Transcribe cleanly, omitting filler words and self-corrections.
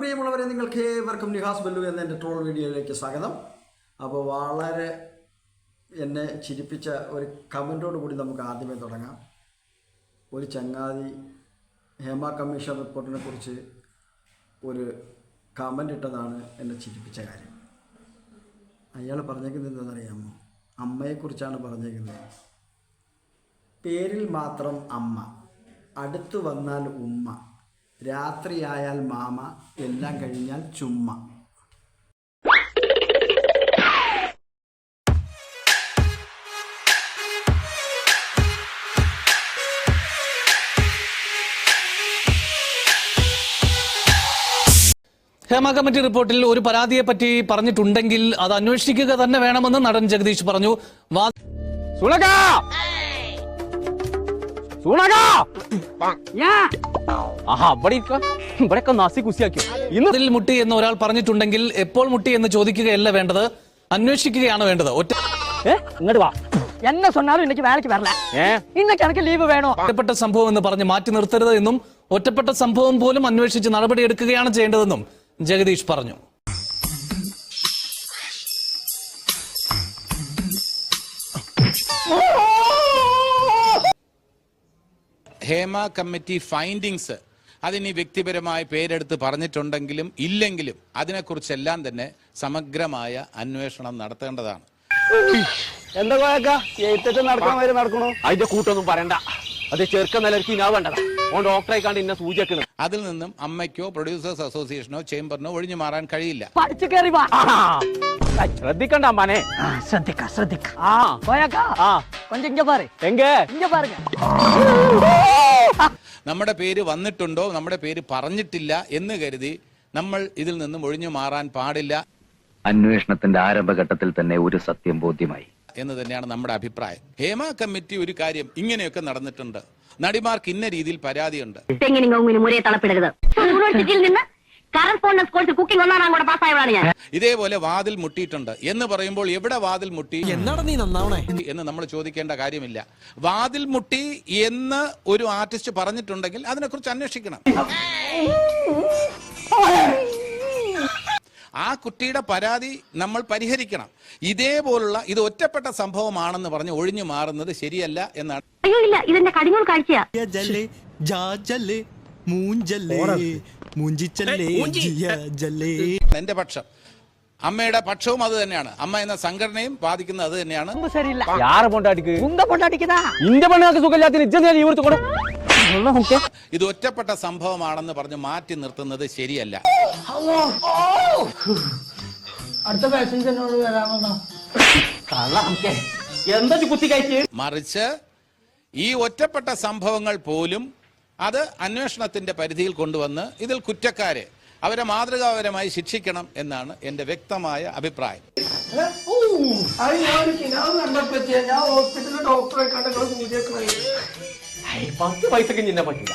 പ്രിയമുള്ളവരെ, നിങ്ങൾക്ക് ഏവർക്കും നിഹാസ് ബല്ലു എന്ന എൻ്റെ ട്രോൾ വീഡിയോയിലേക്ക് സ്വാഗതം. അപ്പോൾ വളരെ എന്നെ ചിരിപ്പിച്ച ഒരു കമൻറ്റോട് കൂടി നമുക്ക് ആദ്യമേ തുടങ്ങാം. ഒരു ചങ്ങാതി ഹേമ കമ്മീഷൻ റിപ്പോർട്ടിനെ കുറിച്ച് ഒരു കമൻ്റ് ഇട്ടതാണ് എന്നെ ചിരിപ്പിച്ച കാര്യം. അയാൾ പറഞ്ഞേക്കുന്നത് എന്താണെന്നറിയാമോ? അമ്മയെക്കുറിച്ചാണ് പറഞ്ഞേക്കുന്നത്. പേരിൽ മാത്രം അമ്മ, അടുത്തു വന്നാൽ ഉമ്മ, രാത്രിയായാൽ മാമ, എല്ലാം കഴിഞ്ഞാൽ ചുമ്മ. ഹേമ കമ്മിറ്റി റിപ്പോർട്ടിൽ ഒരു പരാതിയെ പറ്റി പറഞ്ഞിട്ടുണ്ടെങ്കിൽ അത് അന്വേഷിക്കുക തന്നെ വേണമെന്ന് നടൻ ജഗദീഷ് പറഞ്ഞു. ഇതിൽ മുട്ടി എന്ന് ഒരാൾ പറഞ്ഞിട്ടുണ്ടെങ്കിൽ എപ്പോൾ മുട്ടി എന്ന് ചോദിക്കുകയല്ല വേണ്ടത്, അന്വേഷിക്കുകയാണ് വേണ്ടത്. என்ன சொன்னாலும் இன்னைக்கு வேலைக்கு வரல. இன்னைக்கு எனக்கு ലീവ് വേണോ? ഒറ്റപ്പെട്ട സംഭവം എന്ന് പറഞ്ഞ് മാറ്റി നിർത്തരുത് എന്നും ഒറ്റപ്പെട്ട സംഭവം പോലും അന്വേഷിച്ച് നടപടിയെടുക്കുകയാണ് ചെയ്യേണ്ടതെന്നും ജഗദീഷ് പറഞ്ഞു. ഹേമ കമ്മിറ്റി ഫൈൻഡിങ്സ് അതിനി വ്യക്തിപരമായി പേരെടുത്ത് പറഞ്ഞിട്ടുണ്ടെങ്കിലും ഇല്ലെങ്കിലും അതിനെക്കുറിച്ചെല്ലാം തന്നെ സമഗ്രമായ അന്വേഷണം നടത്തേണ്ടതാണ്. എന്താ നടക്കണോ? അതിന്റെ കൂട്ടൊന്നും പറയണ്ട. അത് ചെറുക്ക നിലയ്ക്ക് ഇനാ വേണ്ടതാ. ഓൻ ഡോക്ടറെ കണ്ട് ഇന്ന സൂചിക്കണം. അതിൽ നിന്നും അമ്മയ്ക്കോ പ്രൊഡ്യൂസേഴ്സ് അസോസിയേഷനോ ചേംബറിനോ ഒഴിഞ്ഞു മാറാൻ കഴിയില്ല. ശ്രദ്ധിക്കണ്ട അമ്മാനെ. നമ്മുടെ പേര് വന്നിട്ടുണ്ടോ, നമ്മുടെ പേര് പറഞ്ഞിട്ടില്ല എന്ന് കരുതി നമ്മൾ ഇതിൽ നിന്നും ഒഴിഞ്ഞു മാറാൻ പാടില്ല. അന്വേഷണത്തിന്റെ ആരംഭഘട്ടത്തിൽ തന്നെ ഒരു സത്യം ബോധ്യമായി എന്ന് തന്നെയാണ് നമ്മുടെ അഭിപ്രായം. ഹേമ കമ്മിറ്റി ഒരു കാര്യം ഇങ്ങനെയൊക്കെ നടന്നിട്ടുണ്ട്, നടിമാർക്ക് ഇന്ന രീതിയിൽ പരാതിയുണ്ട്. ഇതേപോലെ വാതിൽ മുട്ടിയിട്ടുണ്ട് എന്ന് പറയുമ്പോൾ എവിടെ വാതിൽ മുട്ടി എന്ന് നമ്മൾ ചോദിക്കേണ്ട കാര്യമില്ല. വാതിൽ മുട്ടി എന്ന് ഒരു ആർട്ടിസ്റ്റ് പറഞ്ഞിട്ടുണ്ടെങ്കിൽ അതിനെക്കുറിച്ച് അന്വേഷിക്കണം. ആ കുട്ടിയുടെ പരാതി നമ്മൾ പരിഹരിക്കണം. ഇതേപോലുള്ള ഇത് ഒറ്റപ്പെട്ട സംഭവമാണെന്ന് പറഞ്ഞ് ഒഴിഞ്ഞു മാറുന്നത് ശരിയല്ല എന്നാണ്. എന്റെ പക്ഷം, അമ്മയുടെ പക്ഷവും അത് തന്നെയാണ്. അമ്മ എന്ന സംഘടനയും വാദിക്കുന്നത് അത് തന്നെയാണ്. ഇത് ഒറ്റപ്പെട്ട സംഭവമാണെന്ന് പറഞ്ഞ് മാറ്റി നിർത്തുന്നത് ശരിയല്ല. മറിച്ച് ഈ ഒറ്റപ്പെട്ട സംഭവങ്ങൾ പോലും അത് അന്വേഷണത്തിന്റെ പരിധിയിൽ കൊണ്ടുവന്ന് ഇതിൽ കുറ്റക്കാരെ അവരെ മാതൃകാപരമായി ശിക്ഷിക്കണം എന്നാണ് എന്റെ വ്യക്തമായ അഭിപ്രായം. $10 പൈസക്ക് നിന്നെ പറ്റില്ല.